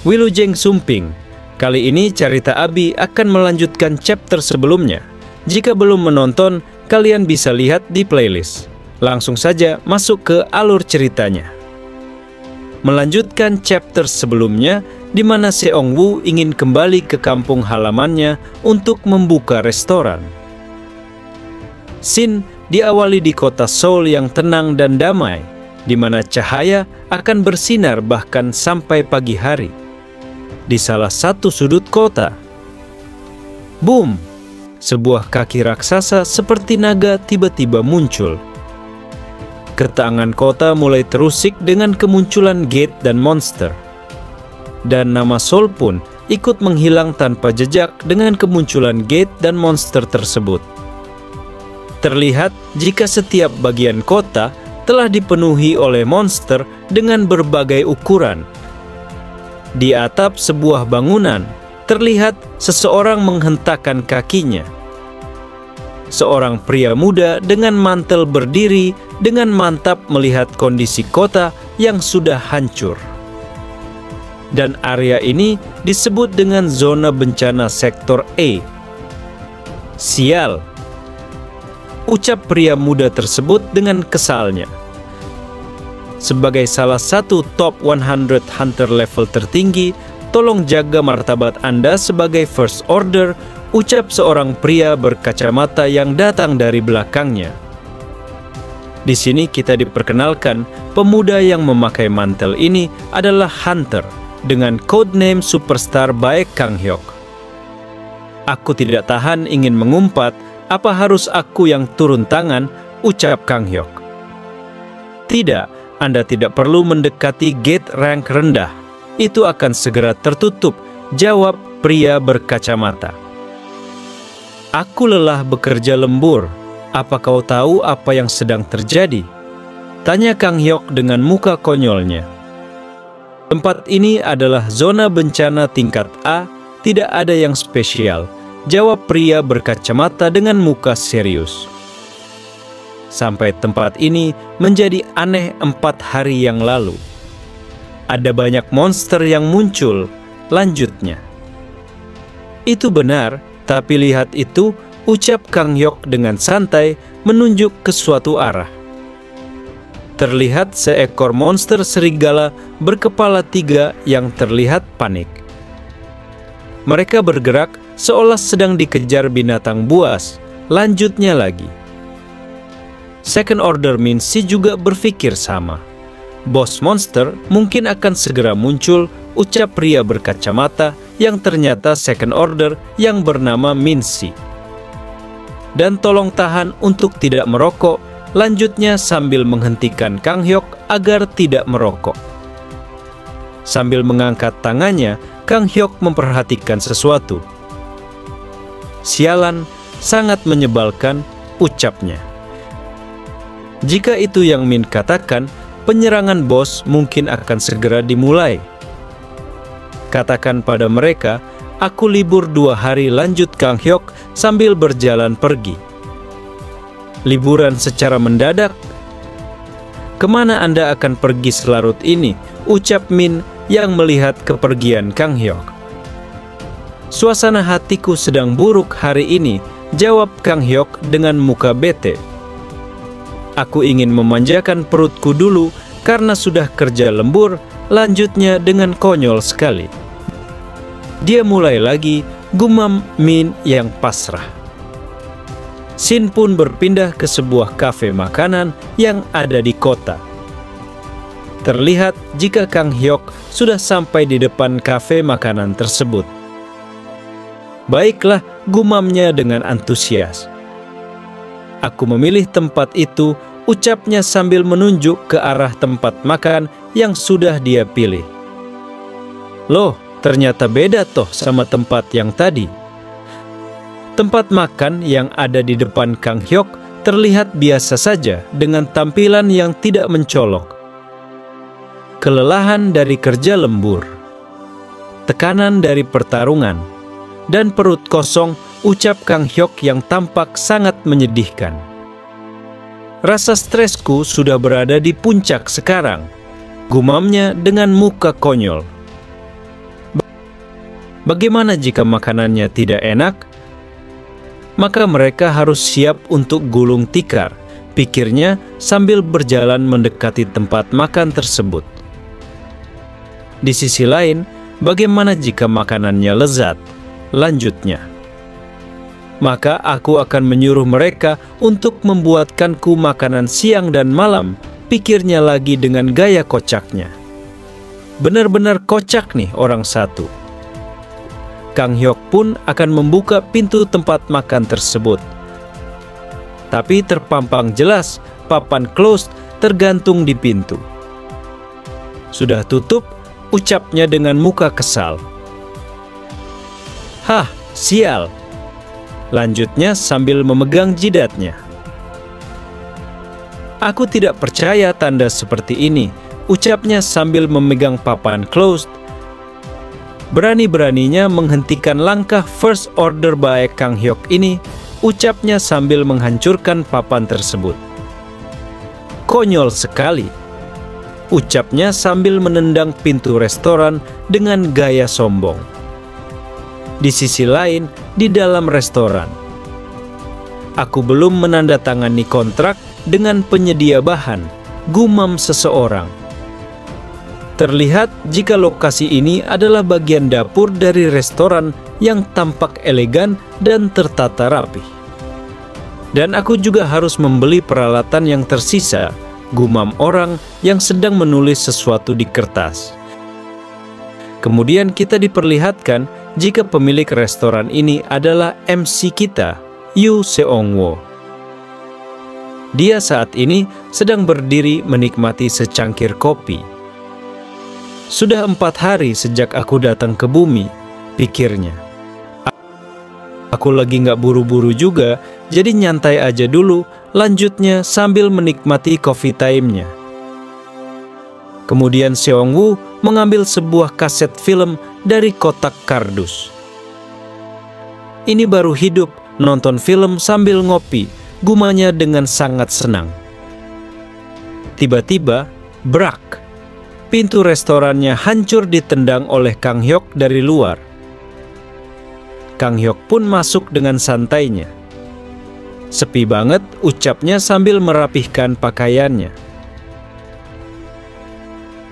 Wilujeng Sumping. Kali ini cerita Abi akan melanjutkan chapter sebelumnya. Jika belum menonton, kalian bisa lihat di playlist. Langsung saja masuk ke alur ceritanya. Melanjutkan chapter sebelumnya, di mana Seong Woo ingin kembali ke kampung halamannya untuk membuka restoran. Scene diawali di kota Seoul yang tenang dan damai, di mana cahaya akan bersinar bahkan sampai pagi hari. Di salah satu sudut kota, boom! Sebuah kaki raksasa seperti naga tiba-tiba muncul. Ketangan kota mulai terusik dengan kemunculan gate dan monster. Dan nama Seoul pun ikut menghilang tanpa jejak dengan kemunculan gate dan monster tersebut. Terlihat jika setiap bagian kota telah dipenuhi oleh monster dengan berbagai ukuran. Di atap sebuah bangunan, terlihat seseorang menghentakkan kakinya. Seorang pria muda dengan mantel berdiri dengan mantap melihat kondisi kota yang sudah hancur. Dan area ini disebut dengan zona bencana sektor A. Sial, ucap pria muda tersebut dengan kesalnya. Sebagai salah satu top 100 hunter level tertinggi, tolong jaga martabat Anda sebagai first order, ucap seorang pria berkacamata yang datang dari belakangnya. Di sini kita diperkenalkan, pemuda yang memakai mantel ini adalah Hunter dengan codename Superstar by Kang Hyuk. Aku tidak tahan ingin mengumpat, apa harus aku yang turun tangan, ucap Kang Hyuk. Tidak, Anda tidak perlu mendekati gate rank rendah. Itu akan segera tertutup, jawab pria berkacamata. Aku lelah bekerja lembur. Apa kau tahu apa yang sedang terjadi? Tanya Kang Hyuk dengan muka konyolnya. Tempat ini adalah zona bencana tingkat A, tidak ada yang spesial, jawab pria berkacamata dengan muka serius. Sampai tempat ini menjadi aneh 4 hari yang lalu. Ada banyak monster yang muncul, lanjutnya. Itu benar, tapi lihat itu, ucap Kang Hyuk dengan santai menunjuk ke suatu arah. Terlihat seekor monster serigala berkepala 3 yang terlihat panik. Mereka bergerak seolah sedang dikejar binatang buas, lanjutnya lagi. Second Order Min Si juga berpikir sama. Bos monster mungkin akan segera muncul, ucap pria berkacamata yang ternyata Second Order yang bernama Min Si. Dan tolong tahan untuk tidak merokok, lanjutnya sambil menghentikan Kang Hyuk agar tidak merokok. Sambil mengangkat tangannya, Kang Hyuk memperhatikan sesuatu. Sialan, sangat menyebalkan, ucapnya. Jika itu yang Min katakan, penyerangan bos mungkin akan segera dimulai. Katakan pada mereka, aku libur 2 hari, lanjut Kang Hyuk sambil berjalan pergi. Liburan secara mendadak? Kemana Anda akan pergi selarut ini? Ucap Min yang melihat kepergian Kang Hyuk. Suasana hatiku sedang buruk hari ini, jawab Kang Hyuk dengan muka bete. Aku ingin memanjakan perutku dulu karena sudah kerja lembur, lanjutnya dengan konyol sekali. Dia mulai lagi, gumam Min yang pasrah. Scene pun berpindah ke sebuah kafe makanan yang ada di kota. Terlihat jika Kang Hyuk sudah sampai di depan kafe makanan tersebut. Baiklah, gumamnya dengan antusias. Aku memilih tempat itu, ucapnya sambil menunjuk ke arah tempat makan yang sudah dia pilih. Loh, ternyata beda toh sama tempat yang tadi. Tempat makan yang ada di depan Kang Hyuk terlihat biasa saja dengan tampilan yang tidak mencolok. Kelelahan dari kerja lembur, tekanan dari pertarungan, dan perut kosong, ucap Kang Hyuk yang tampak sangat menyedihkan. Rasa stresku sudah berada di puncak sekarang, gumamnya dengan muka konyol. Bagaimana jika makanannya tidak enak? Maka mereka harus siap untuk gulung tikar, pikirnya sambil berjalan mendekati tempat makan tersebut. Di sisi lain, bagaimana jika makanannya lezat? Lanjutnya, maka aku akan menyuruh mereka untuk membuatkanku makanan siang dan malam, pikirnya lagi dengan gaya kocaknya. Benar-benar kocak nih orang satu. Kang Hyok pun akan membuka pintu tempat makan tersebut. Tapi terpampang jelas papan closed tergantung di pintu. Sudah tutup, ucapnya dengan muka kesal. Hah, sial. Lanjutnya sambil memegang jidatnya. Aku tidak percaya tanda seperti ini, ucapnya sambil memegang papan closed. Berani-beraninya menghentikan langkah first order baik Kang Hyok ini, ucapnya sambil menghancurkan papan tersebut. Konyol sekali, ucapnya sambil menendang pintu restoran dengan gaya sombong. Di sisi lain, di dalam restoran, aku belum menandatangani kontrak dengan penyedia bahan, gumam seseorang. Terlihat jika lokasi ini adalah bagian dapur dari restoran yang tampak elegan dan tertata rapi. Dan aku juga harus membeli peralatan yang tersisa, gumam orang yang sedang menulis sesuatu di kertas. Kemudian kita diperlihatkan jika pemilik restoran ini adalah MC kita, Yoo Seong-woo. Dia saat ini sedang berdiri menikmati secangkir kopi. Sudah 4 hari sejak aku datang ke bumi, pikirnya. Aku lagi nggak buru-buru juga, jadi nyantai aja dulu, lanjutnya sambil menikmati coffee time-nya. Kemudian Seong-woo mengambil sebuah kaset film dari kotak kardus. Ini baru hidup, nonton film sambil ngopi, gumanya dengan sangat senang. Tiba-tiba, brak. Pintu restorannya hancur ditendang oleh Kang Hyok dari luar. Kang Hyok pun masuk dengan santainya. Sepi banget, ucapnya sambil merapihkan pakaiannya.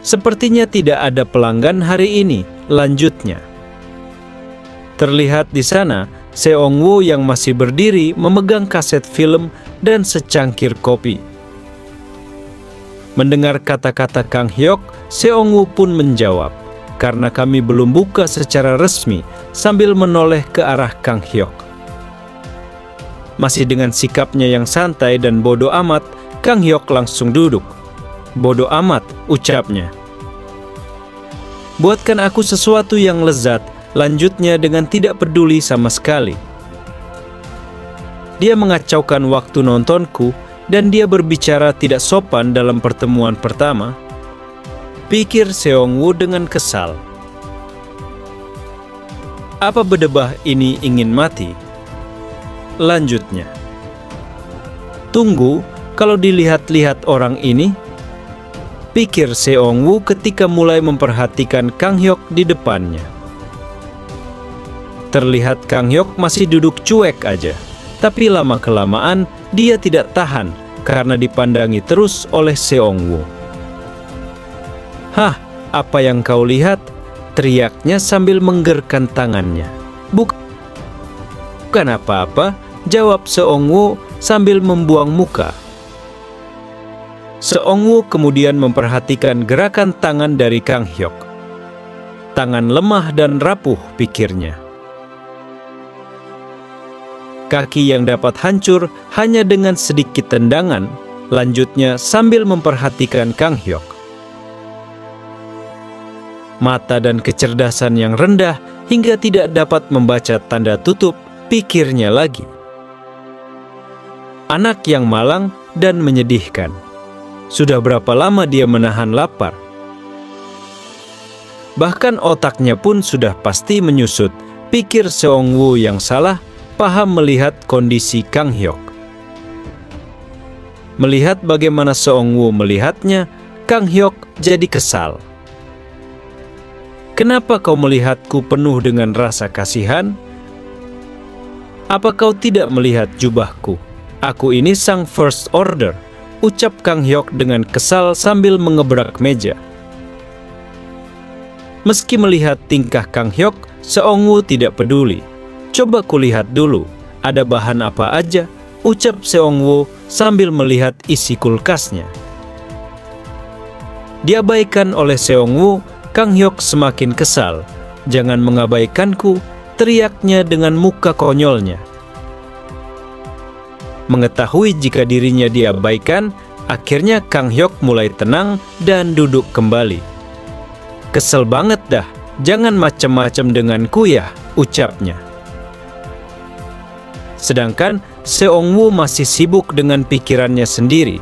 Sepertinya tidak ada pelanggan hari ini, lanjutnya. Terlihat di sana, Seong-woo yang masih berdiri memegang kaset film dan secangkir kopi. Mendengar kata-kata Kang Hyok, Seong-woo pun menjawab, karena kami belum buka secara resmi, sambil menoleh ke arah Kang Hyok. Masih dengan sikapnya yang santai dan bodoh amat, Kang Hyok langsung duduk. Bodoh amat, ucapnya. Buatkan aku sesuatu yang lezat, lanjutnya dengan tidak peduli sama sekali. Dia mengacaukan waktu nontonku, dan dia berbicara tidak sopan dalam pertemuan pertama, pikir Seong-woo dengan kesal. Apa bedebah ini ingin mati? Lanjutnya. Tunggu, kalau dilihat-lihat orang ini, pikir Seong-woo ketika mulai memperhatikan Kang Hyok di depannya. Terlihat Kang Hyok masih duduk cuek aja. Tapi lama-kelamaan dia tidak tahan karena dipandangi terus oleh Seong-woo. Hah, apa yang kau lihat? Teriaknya sambil menggerkan tangannya. Bukan apa-apa, jawab Seong-woo sambil membuang muka. Seong-woo kemudian memperhatikan gerakan tangan dari Kang Hyok. Tangan lemah dan rapuh, pikirnya. Kaki yang dapat hancur hanya dengan sedikit tendangan, lanjutnya sambil memperhatikan Kang Hyok. Mata dan kecerdasan yang rendah hingga tidak dapat membaca tanda tutup, pikirnya lagi. Anak yang malang dan menyedihkan. Sudah berapa lama dia menahan lapar? Bahkan otaknya pun sudah pasti menyusut, pikir Seong-woo yang salah, paham melihat kondisi Kang Hyok. Melihat bagaimana Seong-woo melihatnya, Kang Hyok jadi kesal. Kenapa kau melihatku penuh dengan rasa kasihan? Apa kau tidak melihat jubahku? Aku ini sang First Order, ucap Kang Hyok dengan kesal sambil mengebrak meja. Meski melihat tingkah Kang Hyok, Seong-woo tidak peduli. Coba kulihat dulu, ada bahan apa aja, ucap Seong-woo sambil melihat isi kulkasnya. Diabaikan oleh Seong-woo, Kang Hyok semakin kesal. Jangan mengabaikanku, teriaknya dengan muka konyolnya. Mengetahui jika dirinya diabaikan, akhirnya Kang Hyok mulai tenang dan duduk kembali. Kesel banget dah, jangan macam-macam denganku ya, ucapnya. Sedangkan Seong-woo masih sibuk dengan pikirannya sendiri.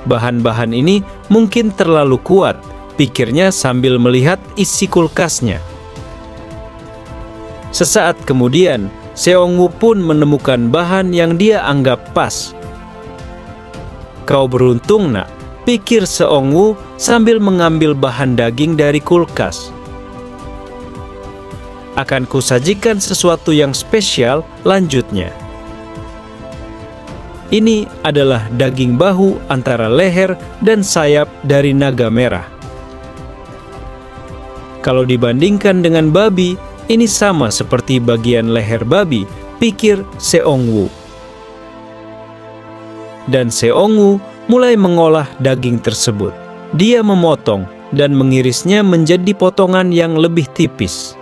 Bahan-bahan ini mungkin terlalu kuat, pikirnya sambil melihat isi kulkasnya. Sesaat kemudian, Seong-woo pun menemukan bahan yang dia anggap pas. Kau beruntung nak, pikir Seong-woo sambil mengambil bahan daging dari kulkas. Akan kusajikan sesuatu yang spesial, lanjutnya. Ini adalah daging bahu antara leher dan sayap dari naga merah. Kalau dibandingkan dengan babi, ini sama seperti bagian leher babi, pikir Seong-woo. Dan Seong-woo mulai mengolah daging tersebut. Dia memotong dan mengirisnya menjadi potongan yang lebih tipis.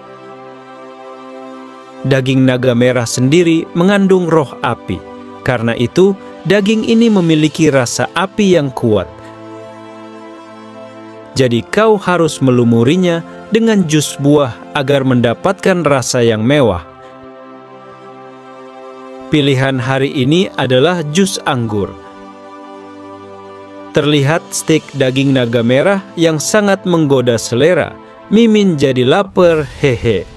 Daging naga merah sendiri mengandung roh api. Karena itu, daging ini memiliki rasa api yang kuat. Jadi kau harus melumurinya dengan jus buah agar mendapatkan rasa yang mewah. Pilihan hari ini adalah jus anggur. Terlihat stik daging naga merah yang sangat menggoda selera. Mimin jadi lapar, hehe.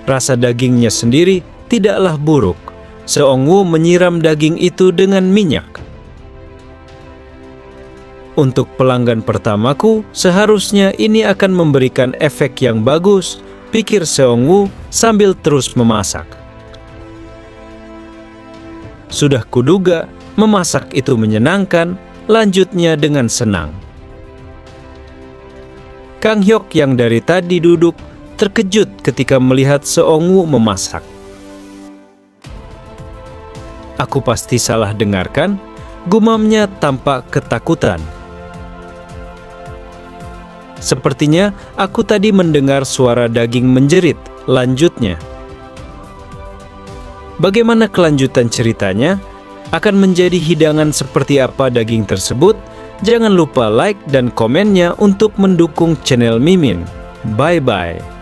Rasa dagingnya sendiri tidaklah buruk. Seong-woo menyiram daging itu dengan minyak. Untuk pelanggan pertamaku, seharusnya ini akan memberikan efek yang bagus, pikir Seong-woo sambil terus memasak. Sudah kuduga, memasak itu menyenangkan, lanjutnya dengan senang. Kang Hyok yang dari tadi duduk, terkejut ketika melihat Seong-woo memasak. Aku pasti salah dengarkan, gumamnya tampak ketakutan. Sepertinya aku tadi mendengar suara daging menjerit, lanjutnya. Bagaimana kelanjutan ceritanya? Akan menjadi hidangan seperti apa daging tersebut? Jangan lupa like dan komennya untuk mendukung channel Mimin. Bye-bye.